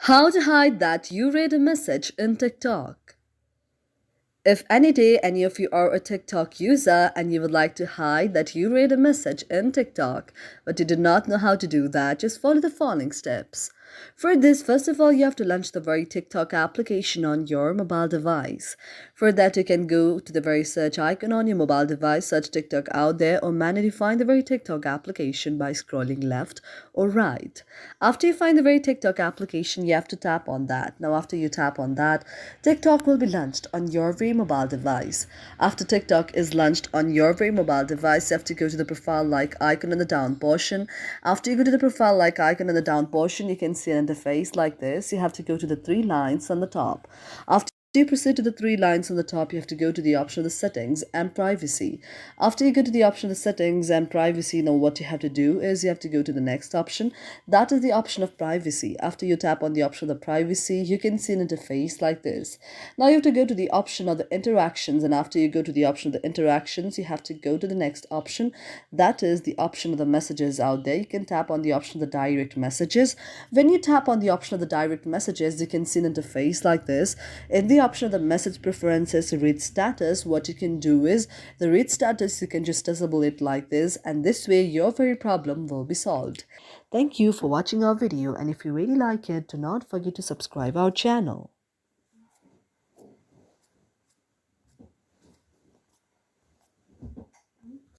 How to hide that you read a message in TikTok. If any day any of you are a TikTok user and you would like to hide that you read a message in TikTok, but you do not know how to do that, just follow the following steps. For this, first of all, you have to launch the very TikTok application on your mobile device. For that, you can go to the very search icon on your mobile device, search TikTok out there, or manually find the very TikTok application by scrolling left or right. After you find the very TikTok application, you have to tap on that. Now, after you tap on that, TikTok will be launched on your very mobile device. After TikTok is launched on your very mobile device, you have to go to the profile like icon in the down portion. After you go to the profile like icon in the down portion, you can see an interface like this. You have to go to the three lines on the top. After you proceed to the three lines on the top, you have to go to the option of the settings and privacy. After you go to the option of the settings and privacy, now what you have to do is you have to go to the next option. That is the option of privacy. After you tap on the option of the privacy, you can see an interface like this. Now you have to go to the option of the interactions, and after you go to the option of the interactions, you have to go to the next option. That is the option of the messages out there. You can tap on the option of the direct messages. When you tap on the option of the direct messages, you can see an interface like this. In the option of the message preferences read status, what you can do is the read status, you can just disable it like this, and this way your very problem will be solved. Thank you for watching our video, and if you really like it, do not forget to subscribe our channel.